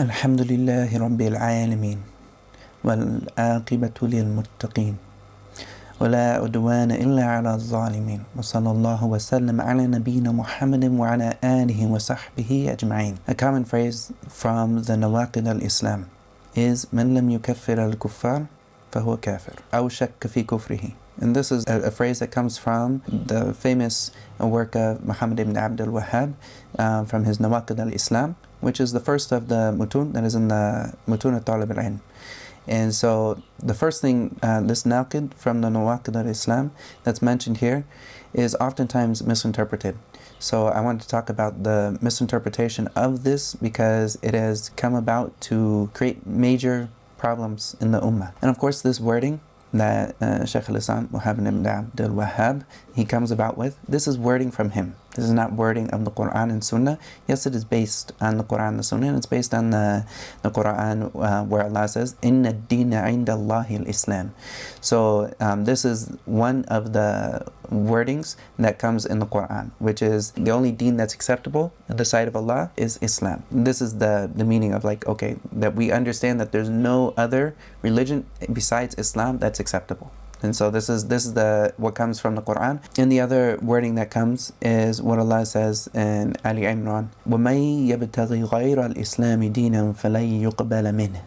الحمد لله رب العالمين والعاقبة للمتقين ولا عدوان إلا على الظالمين وصلى الله وسلم على نبينا محمد وعلى آله وصحبه أجمعين. A common phrase from the nawaqid al-Islam is من لم يكفر الكفار فهو كافر أو شك في كفره. And this is a phrase that comes from the famous work of Muhammad Ibn Abdul Wahab from his Nawaqid al-Islam, which is the first of the mutun that is in the mutun al-Talib al-Ilm. And so the first thing, this naqid from the Nawaqid al-Islam that's mentioned here is oftentimes misinterpreted. So I wanted to talk about the misinterpretation of this because it has come about to create major problems in the ummah. And of course this wording that Shaykh al-Islam Muhammad Ibn Abdul Wahab he comes about with, this is wording from him. This is not wording of the Quran and Sunnah. Yes, it is based on the Quran and the Sunnah, and it's based on the Quran where Allah says, Inna ad-deena inda Allahi al-Islam. So this is one of the wordings that comes in the Quran, which is the only deen that's acceptable in the sight of Allah is Islam. This is the meaning of like, okay, that we understand that there's no other religion besides Islam that's acceptable. And so this is what comes from the Quran. And the other wording that comes is what Allah says in Ali Imran, وَمَن يَبْتَغِي غَيْرَ الْإِسْلَامِ دِينًا فَلَن يُقْبَلَ مِنْهُ.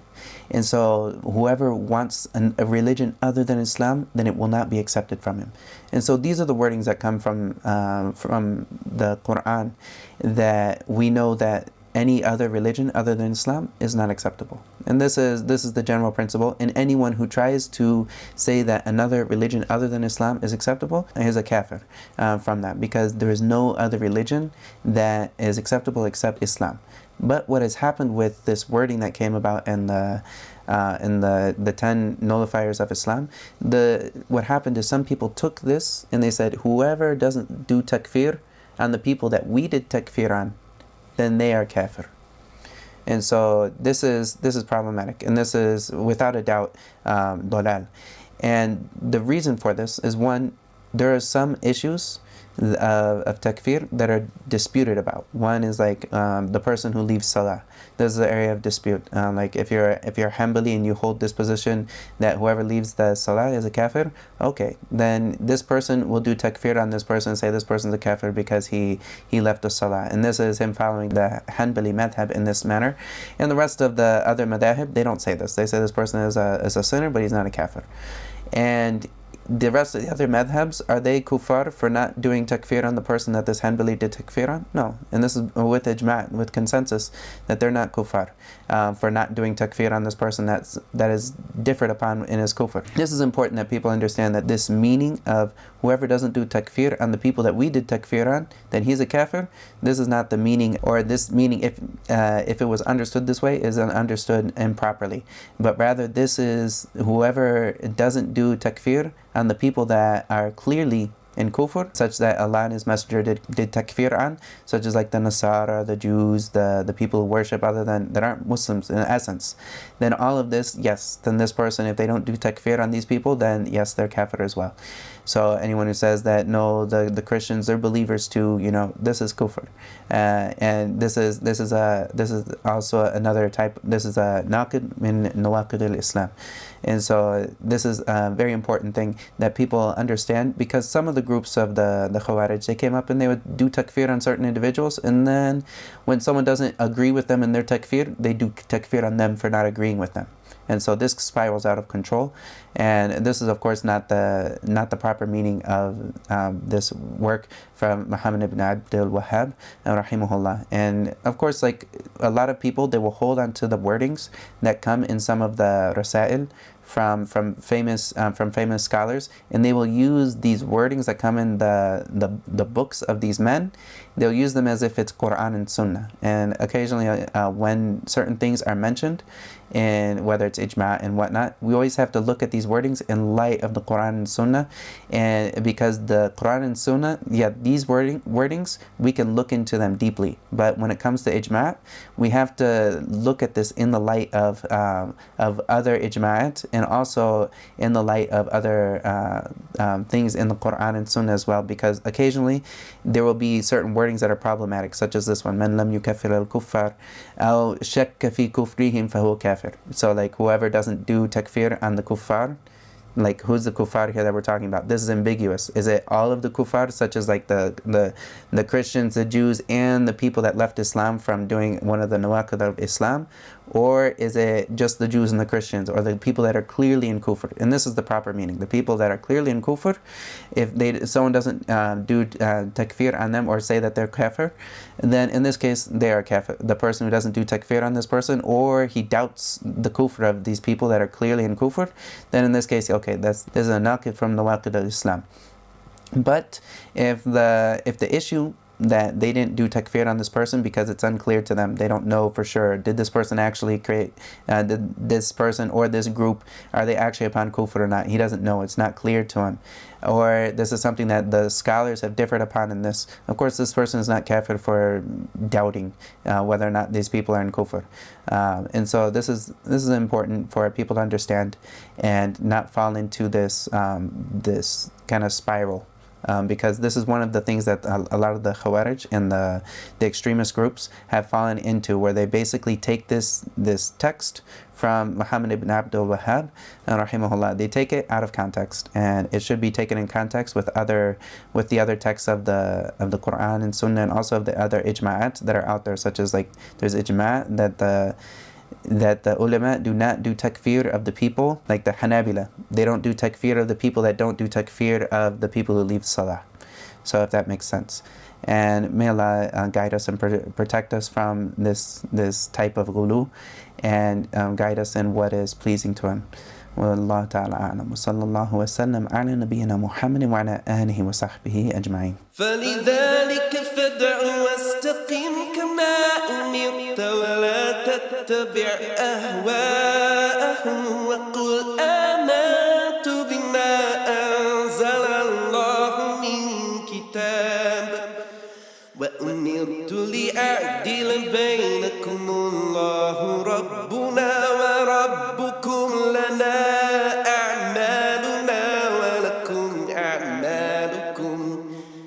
And so whoever wants a religion other than Islam, then it will not be accepted from him. And so these are the wordings that come from the Quran, that we know that any other religion other than Islam is not acceptable. And this is the general principle. And anyone who tries to say that another religion other than Islam is acceptable is a kafir from that, because there is no other religion that is acceptable except Islam. But what has happened with this wording that came about in the 10 nullifiers of Islam, what happened is some people took this and they said, whoever doesn't do takfeer on the people that we did takfeer on, then they are kafir. And so this is problematic, and this is without a doubt dalal. And the reason for this is, one, there are some issues of takfir that are disputed about. One is like the person who leaves salah. This is the area of dispute. Like if you're Hanbali and you hold this position that whoever leaves the salah is a kafir, okay, then this person will do takfir on this person and say this person's a kafir because he left the salah. And this is him following the Hanbali madhab in this manner. And the rest of the other madhab, they don't say this. They say this person is a sinner, but he's not a kafir. And the rest of the other madhabs, are they kuffar for not doing takfir on the person that this Hanbali did takfir on? No. And this is with ijma', with consensus, that they're not kuffar for not doing takfir on this person that is differed upon in his kufr. This is important that people understand that this meaning of whoever doesn't do takfir on the people that we did takfir on, then he's a kafir. This is not the meaning, or this meaning, if it was understood this way, is understood improperly. But rather this is whoever doesn't do takfir on the people that are clearly in kufr, such that Allah and His Messenger did takfir on, such as like the Nasara, the Jews, the people who worship that aren't Muslims in essence, then all of this, yes, then this person, if they don't do takfir on these people, then yes, they're kafir as well. So anyone who says that no, the Christians, they're believers too, this is kufr, and this is also another type. This is a naqid min nawaqid al-Islam. And so this is a very important thing that people understand, because some of the groups of the Khawarij, they came up and they would do takfir on certain individuals, and then when someone doesn't agree with them in their takfir, they do takfir on them for not agreeing with them. And so this spirals out of control, and this is of course not the proper meaning of this work from Muhammad Ibn Abdul Wahab rahimahullah. And of course, like a lot of people, they will hold on to the wordings that come in some of the rasail from famous scholars, and they will use these wordings that come in the books of these men. They'll use them as if it's Quran and Sunnah. And occasionally when certain things are mentioned, and whether it's ijma' and whatnot, we always have to look at these wordings in light of the Quran and Sunnah. And because the Quran and Sunnah, these wordings, we can look into them deeply. But when it comes to ijma', we have to look at this in the light of other ijma'at and also in the light of other things in the Quran and Sunnah as well, because occasionally there will be certain wordings that are problematic, such as this one, man lam yukaffir al-kuffar aw shakka fi kufrihim fahuwa kafir. So like whoever doesn't do takfir on the kuffar, like who's the kuffar here that we're talking about? This is ambiguous. Is it all of the kuffar, such as like the Christians, the Jews, and the people that left Islam from doing one of the nawaqid of Islam? Or is it just the Jews and the Christians, or the people that are clearly in kufr? And this is the proper meaning. The people that are clearly in kufr, if someone doesn't do takfir on them or say that they're kafir, then in this case they are kafir. The person who doesn't do takfir on this person, or he doubts the kufr of these people that are clearly in kufr, then in this case, okay, this is a naqid from the waqid of Islam. But if the issue that they didn't do takfir on this person because it's unclear to them, they don't know for sure, did this person actually create, did this person or this group, are they actually upon kufr or not? He doesn't know, it's not clear to him. Or this is something that the scholars have differed upon in this. Of course, this person is not kafir for doubting whether or not these people are in kufr. And so this is important for people to understand and not fall into this this kind of spiral. Because this is one of the things that a lot of the Khawarij and the extremist groups have fallen into, where they basically take this text from Muhammad Ibn Abdul Wahab, rahimahullah. They take it out of context, and it should be taken in context with the other texts of the Quran and Sunnah, and also of the other ijma'at that are out there, such as like there's ijma' that the ulama do not do takfir of the people, like the Hanabila. They don't do takfir of the people that don't do takfir of the people who leave salah. So if that makes sense. And may Allah guide us and protect us from this type of ghulu, and guide us in what is pleasing to Him. والله تعالى أعلم وصلى الله وسلم على نبينا محمد وعلى آله وصحبه أجمعين. فلذلك فادع واستقم كما أمرت ولا تتبع أهواءهم وقل آمنت بما أنزل الله من كتاب وأمرت لأعدل بينكم الله ربنا وربكم لنا أعمالنا ولكم أعمالكم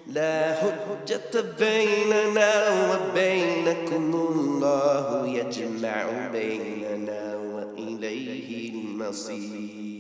لا حجة بيننا وبينكم الله يجمع بيننا وإليه المصير.